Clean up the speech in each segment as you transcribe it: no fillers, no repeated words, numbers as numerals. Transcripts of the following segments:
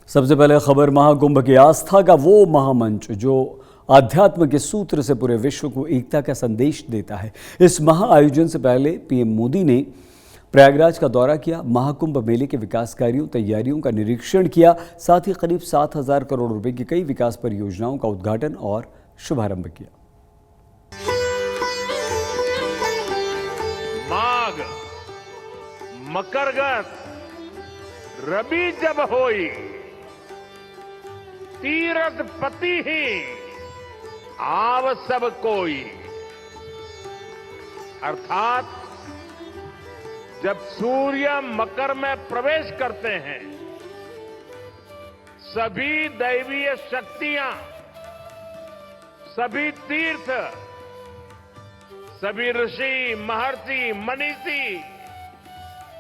सबसे पहले खबर महाकुंभ की आस्था का वो महामंच जो आध्यात्म के सूत्र से पूरे विश्व को एकता का संदेश देता है। इस महाआयोजन से पहले पीएम मोदी ने प्रयागराज का दौरा किया, महाकुंभ मेले के विकास कार्यों तैयारियों का निरीक्षण किया, साथ ही करीब 7,000 करोड़ रुपए की कई विकास परियोजनाओं का उद्घाटन और शुभारंभ किया। माघ मकरगत रबी जब होई, तीरथ पति ही आव सब कोई। अर्थात जब सूर्य मकर में प्रवेश करते हैं, सभी दैवीय शक्तियां, सभी तीर्थ, सभी ऋषि महर्षि मनीषी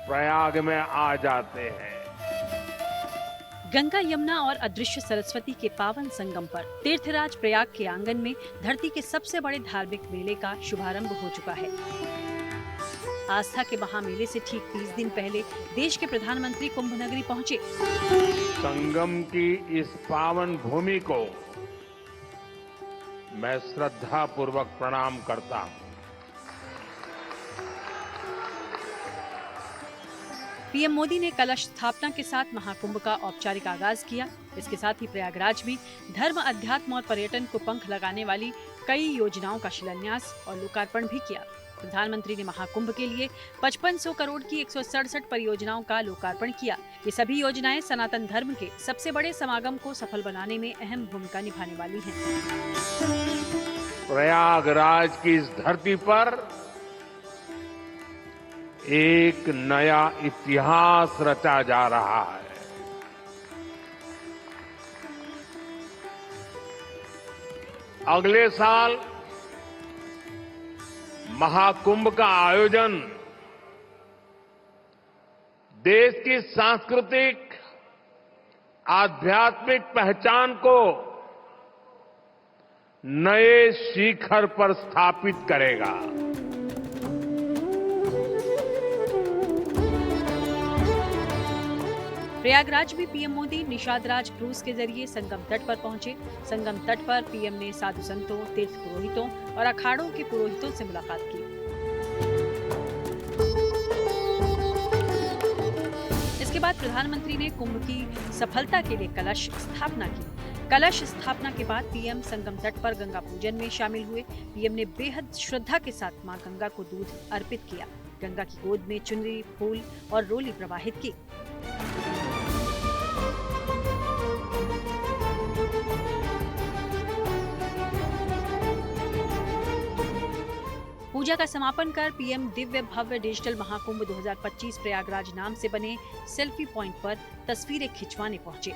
प्रयाग में आ जाते हैं। गंगा यमुना और अदृश्य सरस्वती के पावन संगम पर तीर्थराज प्रयाग के आंगन में धरती के सबसे बड़े धार्मिक मेले का शुभारंभ हो चुका है। आस्था के महामेले से ठीक 30 दिन पहले देश के प्रधानमंत्री कुंभ नगरी पहुंचे। संगम की इस पावन भूमि को मैं श्रद्धा पूर्वक प्रणाम करता हूं। पीएम मोदी ने कलश स्थापना के साथ महाकुंभ का औपचारिक आगाज किया। इसके साथ ही प्रयागराज में धर्म, अध्यात्म और पर्यटन को पंख लगाने वाली कई योजनाओं का शिलान्यास और लोकार्पण भी किया। प्रधानमंत्री ने महाकुंभ के लिए 5500 करोड़ की 167 परियोजनाओं का लोकार्पण किया। ये सभी योजनाएं सनातन धर्म के सबसे बड़े समागम को सफल बनाने में अहम भूमिका निभाने वाली हैं। प्रयागराज की इस धरती पर एक नया इतिहास रचा जा रहा है। अगले साल महाकुंभ का आयोजन देश की सांस्कृतिक आध्यात्मिक पहचान को नए शिखर पर स्थापित करेगा। प्रयागराज में पीएम मोदी निषादराज क्रूज के जरिए संगम तट पर पहुंचे। संगम तट पर पीएम ने साधु संतों, तीर्थ पुरोहितों और अखाड़ों के पुरोहितों से मुलाकात की। इसके बाद प्रधानमंत्री ने कुंभ की सफलता के लिए कलश स्थापना की। कलश स्थापना के बाद पीएम संगम तट पर गंगा पूजन में शामिल हुए। पीएम ने बेहद श्रद्धा के साथ मां गंगा को दूध अर्पित किया। गंगा की गोद में चुनरी, फूल और रोली प्रवाहित की। पूजा का समापन कर पीएम दिव्य भव्य डिजिटल महाकुंभ 2025 प्रयागराज नाम से बने सेल्फी पॉइंट पर तस्वीरें खिंचवाने पहुंचे।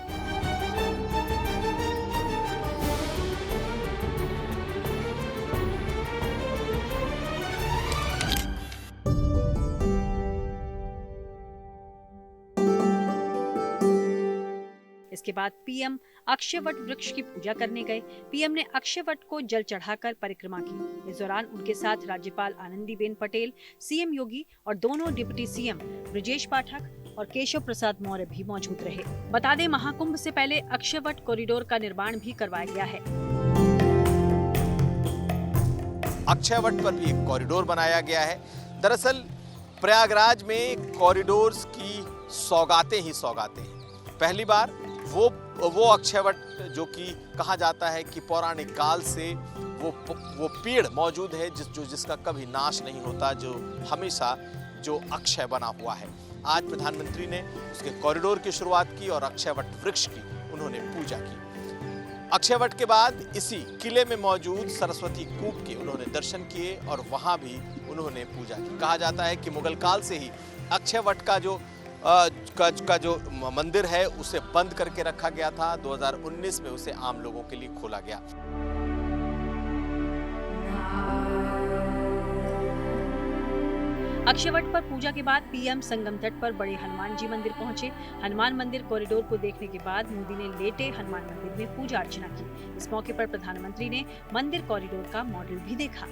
इसके बाद पीएम अक्षयवट वृक्ष की पूजा करने गए। पीएम ने अक्षयवट को जल चढ़ाकर परिक्रमा की। इस दौरान उनके साथ राज्यपाल आनंदीबेन पटेल, सीएम योगी और दोनों डिप्टी सीएम ब्रजेश पाठक और केशव प्रसाद मौर्य भी मौजूद रहे। बता दें, महाकुंभ से पहले अक्षयवट कॉरिडोर का निर्माण भी करवाया गया है। अक्षयवट पर भी एक कॉरिडोर बनाया गया है। दरअसल प्रयागराज में कॉरिडोर्स की सौगातें ही सौगातें हैं। पहली बार वो अक्षयवट जो कि कहा जाता है कि पौराणिक काल से वो पेड़ मौजूद है जिसका कभी नाश नहीं होता, जो हमेशा जो अक्षय बना हुआ है। आज प्रधानमंत्री ने उसके कॉरिडोर की शुरुआत की और अक्षयवट वृक्ष की उन्होंने पूजा की। अक्षयवट के बाद इसी किले में मौजूद सरस्वती कूप के उन्होंने दर्शन किए और वहां भी उन्होंने पूजा की। कहा जाता है कि मुगल काल से ही अक्षयवट का जो मंदिर है उसे बंद करके रखा गया था। 2019 में उसे आम लोगों के लिए खोला गया। अक्षयवट पर पूजा के बाद पीएम संगम तट पर बड़े हनुमान जी मंदिर पहुंचे। हनुमान मंदिर कॉरिडोर को देखने के बाद मोदी ने लेटे हनुमान मंदिर में पूजा अर्चना की। इस मौके पर प्रधानमंत्री ने मंदिर कॉरिडोर का मॉडल भी देखा।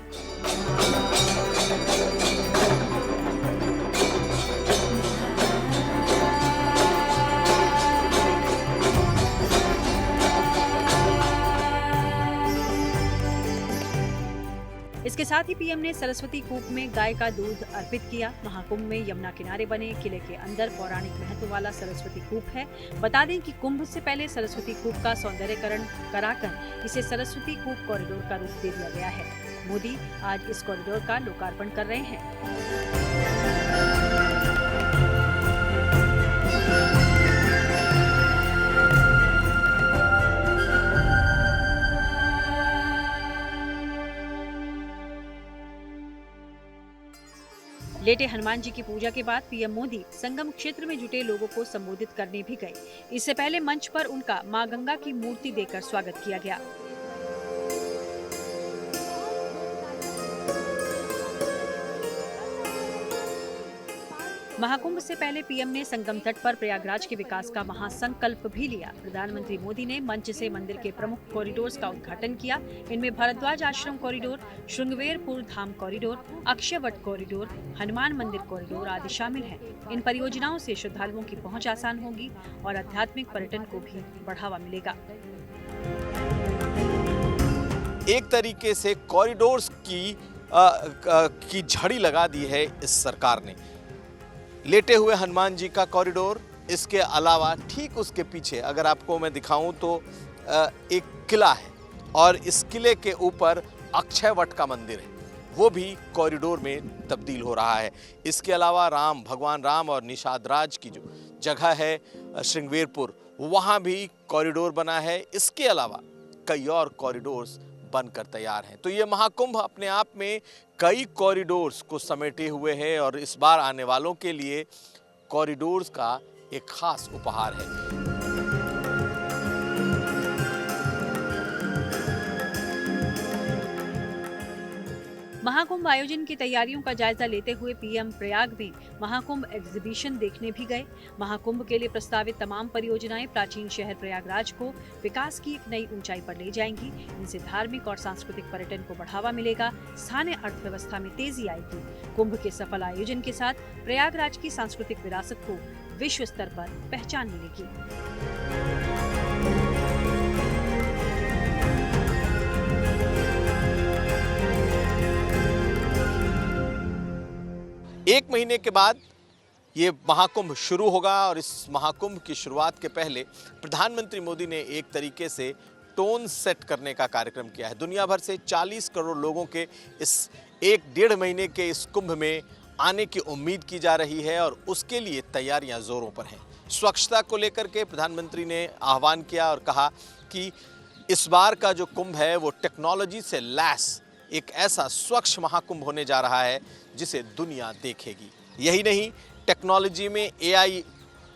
इसके साथ ही पीएम ने सरस्वती कूप में गाय का दूध अर्पित किया। महाकुंभ में यमुना किनारे बने किले के अंदर पौराणिक महत्व वाला सरस्वती कूप है। बता दें कि कुंभ से पहले सरस्वती कूप का सौंदर्यीकरण कराकर इसे सरस्वती कूप कॉरिडोर का रूप दे दिया गया है। मोदी आज इस कॉरिडोर का लोकार्पण कर रहे हैं। लेटे हनुमान जी की पूजा के बाद पीएम मोदी संगम क्षेत्र में जुटे लोगों को संबोधित करने भी गए। इससे पहले मंच पर उनका मां गंगा की मूर्ति देकर स्वागत किया गया। महाकुंभ से पहले पीएम ने संगम तट पर प्रयागराज के विकास का महासंकल्प भी लिया। प्रधानमंत्री मोदी ने मंच से मंदिर के प्रमुख कॉरिडोर्स का उद्घाटन किया। इनमें भारद्वाज आश्रम कॉरिडोर, श्रृंगवेरपुर धाम कॉरिडोर, अक्षयवट कॉरिडोर, हनुमान मंदिर कॉरिडोर आदि शामिल हैं। इन परियोजनाओं से श्रद्धालुओं की पहुंच आसान होगी और आध्यात्मिक पर्यटन को भी बढ़ावा मिलेगा। एक तरीके से कॉरिडोर्स की झड़ी लगा दी है इस सरकार ने। लेटे हुए हनुमान जी का कॉरिडोर, इसके अलावा ठीक उसके पीछे अगर आपको मैं दिखाऊं तो एक किला है और इस किले के ऊपर अक्षयवट का मंदिर है, वो भी कॉरिडोर में तब्दील हो रहा है। इसके अलावा भगवान राम और निषादराज की जो जगह है श्रृंगवेरपुर, वहाँ भी कॉरिडोर बना है। इसके अलावा कई और कॉरिडोर्स बनकर तैयार हैं। तो ये महाकुंभ अपने आप में कई कॉरिडोर्स को समेटे हुए है और इस बार आने वालों के लिए कॉरिडोर्स का एक खास उपहार है। महाकुंभ आयोजन की तैयारियों का जायजा लेते हुए पीएम प्रयाग में महाकुंभ एग्जीबिशन देखने भी गए। महाकुंभ के लिए प्रस्तावित तमाम परियोजनाएं प्राचीन शहर प्रयागराज को विकास की एक नई ऊंचाई पर ले जाएंगी। इनसे धार्मिक और सांस्कृतिक पर्यटन को बढ़ावा मिलेगा, स्थानीय अर्थव्यवस्था में तेजी आएगी। कुंभ के सफल आयोजन के साथ प्रयागराज की सांस्कृतिक विरासत को विश्व स्तर पर पहचान मिलेगी। एक महीने के बाद ये महाकुंभ शुरू होगा और इस महाकुंभ की शुरुआत के पहले प्रधानमंत्री मोदी ने एक तरीके से टोन सेट करने का कार्यक्रम किया है। दुनिया भर से 40 करोड़ लोगों के इस 1-1.5 महीने के इस कुंभ में आने की उम्मीद की जा रही है और उसके लिए तैयारियां जोरों पर हैं। स्वच्छता को लेकर के प्रधानमंत्री ने आह्वान किया और कहा कि इस बार का जो कुंभ है वो टेक्नोलॉजी से लैस एक ऐसा स्वच्छ महाकुंभ होने जा रहा है जिसे दुनिया देखेगी। यही नहीं, टेक्नोलॉजी में AI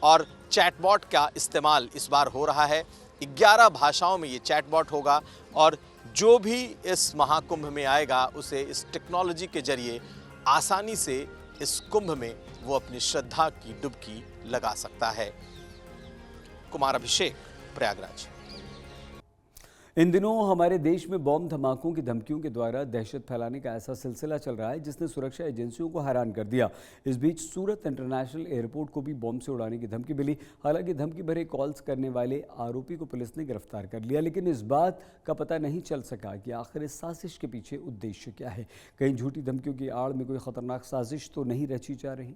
और चैटबॉट का इस्तेमाल इस बार हो रहा है। 11 भाषाओं में ये चैटबॉट होगा और जो भी इस महाकुंभ में आएगा उसे इस टेक्नोलॉजी के जरिए आसानी से इस कुंभ में वो अपनी श्रद्धा की डुबकी लगा सकता है। कुमार अभिषेक, प्रयागराज। इन दिनों हमारे देश में बॉम्ब धमाकों की धमकियों के द्वारा दहशत फैलाने का ऐसा सिलसिला चल रहा है जिसने सुरक्षा एजेंसियों को हैरान कर दिया। इस बीच सूरत इंटरनेशनल एयरपोर्ट को भी बॉम्ब से उड़ाने की धमकी मिली। हालांकि धमकी भरे कॉल्स करने वाले आरोपी को पुलिस ने गिरफ्तार कर लिया, लेकिन इस बात का पता नहीं चल सका कि आखिर इस साजिश के पीछे उद्देश्य क्या है। कहीं झूठी धमकियों की आड़ में कोई खतरनाक साजिश तो नहीं रची जा रही।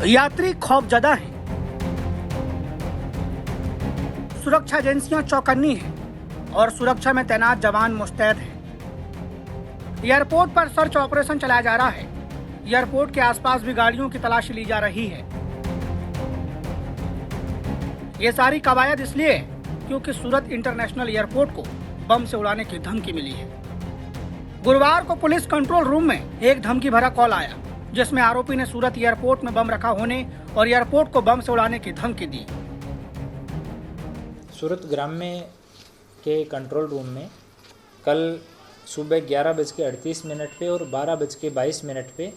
यात्री खौफजदा हैं, सुरक्षा एजेंसियां चौकन्नी हैं और सुरक्षा में तैनात जवान मुस्तैद हैं। एयरपोर्ट पर सर्च ऑपरेशन चलाया जा रहा है। एयरपोर्ट के आसपास भी गाड़ियों की तलाशी ली जा रही है। ये सारी कवायद इसलिए है क्योंकि सूरत इंटरनेशनल एयरपोर्ट को बम से उड़ाने की धमकी मिली है। गुरुवार को पुलिस कंट्रोल रूम में एक धमकी भरा कॉल आया जिसमें आरोपी ने सूरत एयरपोर्ट में बम रखा होने और एयरपोर्ट को बम से उड़ाने की धमकी दी। सूरत ग्राम्य के कंट्रोल रूम में कल सुबह 11:38 पे और 12:22 पे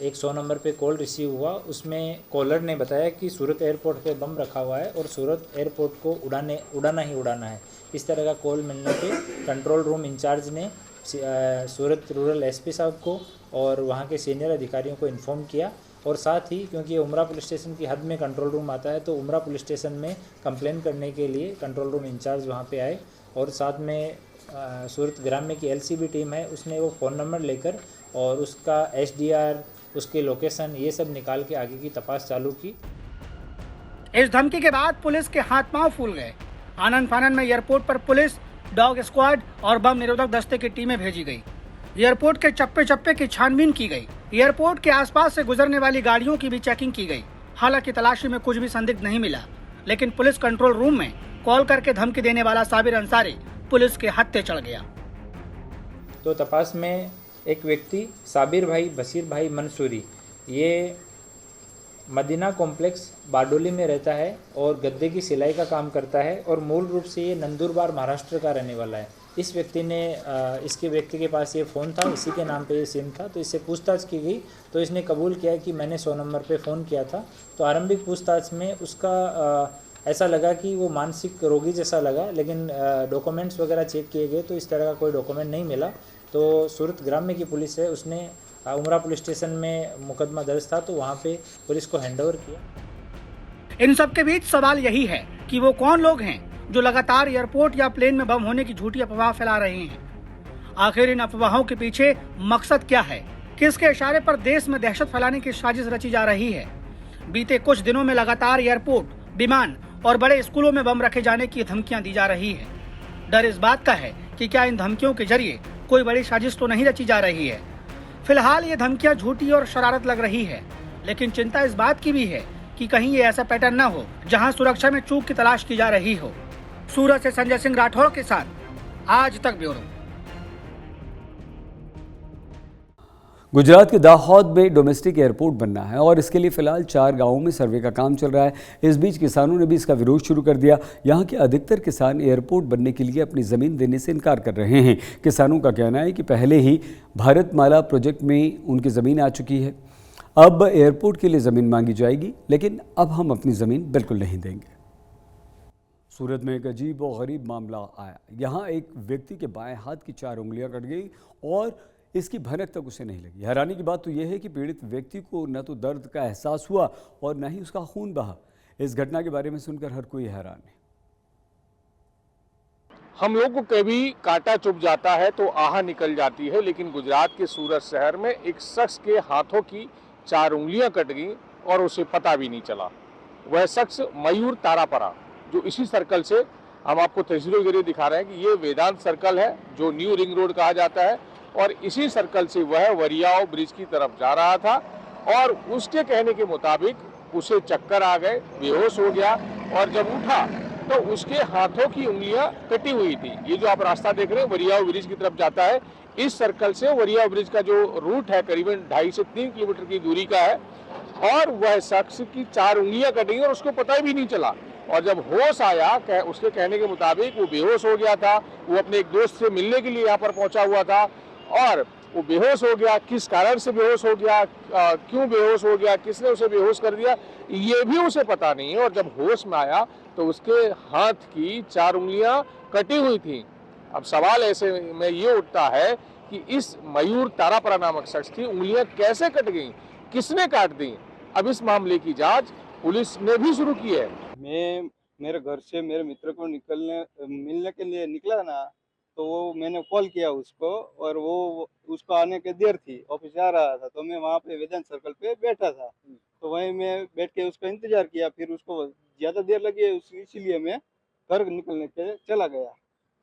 एक 100 नंबर पे कॉल रिसीव हुआ। उसमें कॉलर ने बताया कि सूरत एयरपोर्ट पे बम रखा हुआ है और सूरत एयरपोर्ट को उड़ाना है। इस तरह का कॉल मिलने पे कंट्रोल रूम इंचार्ज ने सूरत रूरल एसपी साहब को और वहाँ के सीनियर अधिकारियों को इन्फॉर्म किया और साथ ही क्योंकि ये उमरा पुलिस स्टेशन की हद में कंट्रोल रूम आता है तो उमरा पुलिस स्टेशन में कंप्लेन करने के लिए कंट्रोल रूम इंचार्ज वहाँ पे आए और साथ में सूरत ग्राम्य की एलसीबी टीम है, उसने वो फ़ोन नंबर लेकर और उसका एसडीआर, उसकी लोकेशन ये सब निकाल के आगे की तपास चालू की। इस धमकी के बाद पुलिस के हाथ पांव फूल गए। आनन फानन में एयरपोर्ट पर पुलिस, डॉग स्क्वाड और बम निरोधक दस्ते की टीमें भेजी गई। एयरपोर्ट के चप्पे चप्पे की छानबीन की गई। एयरपोर्ट के आसपास से गुजरने वाली गाड़ियों की भी चेकिंग की गई। हालांकि तलाशी में कुछ भी संदिग्ध नहीं मिला, लेकिन पुलिस कंट्रोल रूम में कॉल करके धमकी देने वाला साबिर अंसारी पुलिस के हत्थे चढ़ गया। तो तपास में एक व्यक्ति साबिर भाई बशीर भाई मंसूरी, ये मदीना कॉम्प्लेक्स बारडोली में रहता है और गद्दे की सिलाई का काम करता है और मूल रूप से ये नंदुरबार महाराष्ट्र का रहने वाला है। इस व्यक्ति ने इसके व्यक्ति के पास ये फ़ोन था, इसी के नाम पे ये सिम था, तो इससे पूछताछ की गई तो इसने कबूल किया कि मैंने 100 नंबर पे फ़ोन किया था। तो आरंभिक पूछताछ में उसका ऐसा लगा कि वो मानसिक रोगी जैसा लगा, लेकिन डॉक्यूमेंट्स वगैरह चेक किए गए तो इस तरह का कोई डॉक्यूमेंट नहीं मिला। तो सूरत ग्राम्य की पुलिस है, उसने उमरा पुलिस स्टेशन में मुकदमा दर्ज था तो वहाँ पे पुलिस को हैंडओवर किया। इन सब के बीच सवाल यही है कि वो कौन लोग हैं जो लगातार एयरपोर्ट या प्लेन में बम होने की झूठी अफवाह फैला रहे हैं। आखिर इन अफवाहों के पीछे मकसद क्या है? किसके इशारे पर देश में दहशत फैलाने की साजिश रची जा रही है? बीते कुछ दिनों में लगातार एयरपोर्ट, विमान और बड़े स्कूलों में बम रखे जाने की धमकियां दी जा रही है। डर इस बात का है कि क्या इन धमकियों के जरिए कोई बड़ी साजिश तो नहीं रची जा रही है। फिलहाल ये धमकियां झूठी और शरारत लग रही है, लेकिन चिंता इस बात की भी है कि कहीं ये ऐसा पैटर्न न हो जहां सुरक्षा में चूक की तलाश की जा रही हो। सूरत से संजय सिंह राठौड़ के साथ आज तक ब्यूरो। गुजरात के दाहोद में डोमेस्टिक एयरपोर्ट बनना है और इसके लिए फिलहाल 4 गांवों में सर्वे का काम चल रहा है। इस बीच किसानों ने भी इसका विरोध शुरू कर दिया। यहां के अधिकतर किसान एयरपोर्ट बनने के लिए अपनी ज़मीन देने से इनकार कर रहे हैं। किसानों का कहना है कि पहले ही भारतमाला प्रोजेक्ट में उनकी ज़मीन आ चुकी है, अब एयरपोर्ट के लिए ज़मीन मांगी जाएगी, लेकिन अब हम अपनी ज़मीन बिल्कुल नहीं देंगे। सूरत में एक अजीब और गरीब मामला आया। यहाँ एक व्यक्ति के बाएं हाथ की 4 उंगलियां कट गई और इसकी भनक तक उसे नहीं लगी। हैरानी की बात तो यह है कि पीड़ित व्यक्ति को न तो दर्द का एहसास हुआ और न ही उसका खून बहा। इस घटना के बारे में सुनकर हर कोई हैरान है। हम लोग को कभी कांटा चुभ जाता है तो आह निकल जाती है, लेकिन गुजरात के सूरत शहर में एक शख्स के हाथों की 4 उंगलियां कट गई और उसे पता भी नहीं चला। वह शख्स मयूर तारापरा, जो इसी सर्कल से हम आपको तस्वीरों के जरिए दिखा रहे हैं कि ये वेदांत सर्कल है जो न्यू रिंग रोड कहा जाता है, और इसी सर्कल से वह वरियाव ब्रिज की तरफ जा रहा था और उसके कहने के मुताबिक उसे चक्कर आ गए, बेहोश हो गया और जब उठा तो उसके हाथों की उंगलियां कटी हुई थी। ये जो आप रास्ता देख रहे हैं वरियाव ब्रिज की तरफ जाता है, इस सर्कल से वरियाव ब्रिज का जो रूट है करीबन 2.5 से 3 किलोमीटर की दूरी का है और वह शख्स की 4 उंगलियां कटी और उसको पता भी नहीं चला। और जब होश आया, उसके कहने के मुताबिक वो बेहोश हो गया था। वो अपने एक दोस्त से मिलने के लिए यहाँ पर पहुंचा हुआ था और वो बेहोश हो गया। किस कारण से बेहोश हो गया, क्यों बेहोश हो गया, किसने उसे बेहोश कर दिया, ये भी उसे पता नहीं है। और जब होश में आया तो उसके हाथ की 4 उंगलियां कटी हुई थी। अब सवाल ऐसे में ये उठता है कि इस मयूर तारापरा नामक शख्स की उंगलियां कैसे कट गईं, किसने काट दी। अब इस मामले की जांच पुलिस ने भी शुरू की है। मैं मेरे घर से मेरे मित्र को मिलने के लिए निकला ना, तो वो मैंने कॉल किया उसको और वो उसको आने की देर थी, ऑफिस जा रहा था, तो मैं वहाँ पे वेदांत सर्कल पे बैठा था। तो वहीं मैं बैठ के उसका इंतजार किया, फिर उसको ज़्यादा देर लगी इसीलिए मैं घर निकलने के चला गया।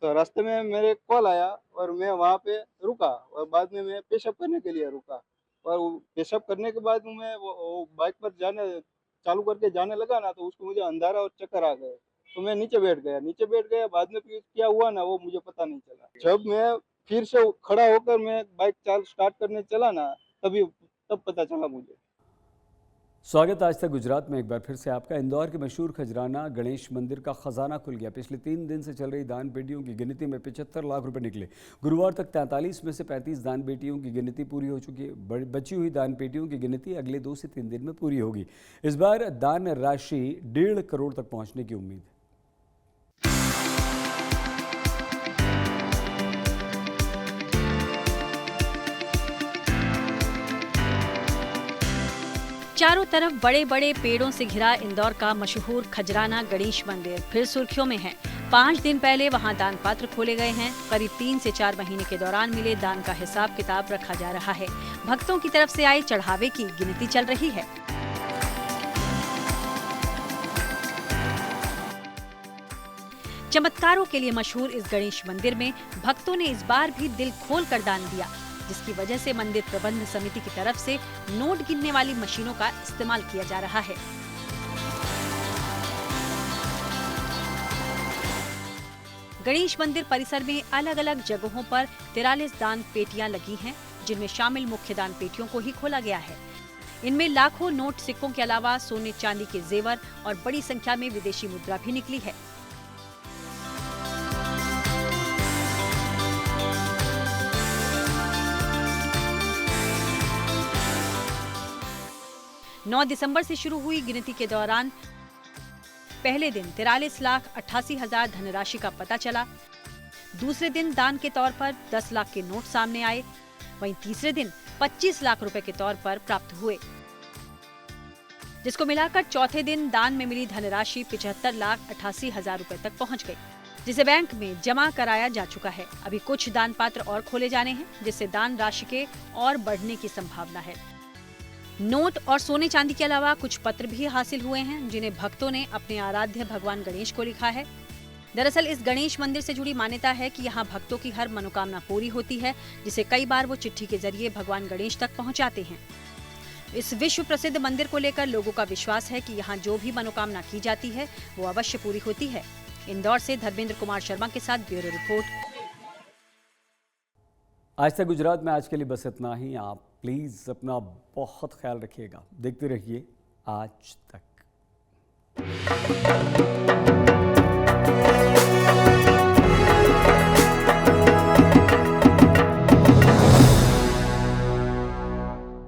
तो रास्ते में मेरे कॉल आया और मैं वहाँ पे रुका और बाद में मैं पेशाब करने के लिए रुका और पेशाब करने के बाद मैं वो बाइक पर जाने चालू करके जाने लगा ना, तो उसको मुझे अंधारा और चक्कर आ गए। तो मैं नीचे बैठ गया। बाद में फिर क्या हुआ ना वो मुझे पता नहीं चला। जब मैं फिर से खड़ा होकर मैं बाइक स्टार्ट करने चला ना, तब पता चला मुझे। स्वागत आज तक गुजरात में एक बार फिर से आपका। इंदौर के मशहूर खजराना गणेश मंदिर का खजाना खुल गया। पिछले 3 दिन से चल रही दान पेटियों की गिनती में 75 लाख रुपए निकले। गुरुवार तक 43 में से 35 दान पेटियों की गिनती पूरी हो चुकी है। बची हुई दान पेटियों की गिनती अगले 2 से 3 दिन में पूरी होगी। इस बार दान राशि 1.5 करोड़ तक पहुंचने की उम्मीद है। चारों तरफ बड़े बड़े पेड़ों से घिरा इंदौर का मशहूर खजराना गणेश मंदिर फिर सुर्खियों में है। 5 दिन पहले वहां दान पात्र खोले गए हैं। करीब 3 से 4 महीने के दौरान मिले दान का हिसाब किताब रखा जा रहा है। भक्तों की तरफ से आए चढ़ावे की गिनती चल रही है। चमत्कारों के लिए मशहूर इस गणेश मंदिर में भक्तों ने इस बार भी दिल खोल कर दान दिया, जिसकी वजह से मंदिर प्रबंध समिति की तरफ से नोट गिनने वाली मशीनों का इस्तेमाल किया जा रहा है। गणेश मंदिर परिसर में अलग अलग जगहों पर 43 दान पेटियां लगी हैं, जिनमें शामिल मुख्य दान पेटियों को ही खोला गया है। इनमें लाखों नोट सिक्कों के अलावा सोने चांदी के जेवर और बड़ी संख्या में विदेशी मुद्रा भी निकली है। नौ दिसंबर से शुरू हुई गिनती के दौरान पहले दिन 43,88,000 धनराशि का पता चला। दूसरे दिन दान के तौर पर 10 लाख के नोट सामने आए। वहीं तीसरे दिन 25 लाख रुपए के तौर पर प्राप्त हुए, जिसको मिलाकर चौथे दिन दान में मिली धनराशि 75,88,000 रुपए तक पहुंच गई, जिसे बैंक में जमा कराया जा चुका है। अभी कुछ दान पात्र और खोले जाने हैं, जिससे दान राशि के और बढ़ने की संभावना है। नोट और सोने चांदी के अलावा कुछ पत्र भी हासिल हुए हैं, जिन्हें भक्तों ने अपने आराध्य भगवान गणेश को लिखा है। दरअसल इस गणेश मंदिर से जुड़ी मान्यता है कि यहाँ भक्तों की हर मनोकामना पूरी होती है, जिसे कई बार वो चिट्ठी के जरिए भगवान गणेश तक पहुँचाते हैं। इस विश्व प्रसिद्ध मंदिर को लेकर लोगों का विश्वास है कि यहाँ जो भी मनोकामना की जाती है वो अवश्य पूरी होती है। इंदौर से धर्मेंद्र कुमार शर्मा के साथ ब्यूरो रिपोर्ट। आज तक गुजरात में आज के लिए बस इतना ही। आप प्लीज़ अपना बहुत ख्याल रखिएगा। देखते रहिए आज तक।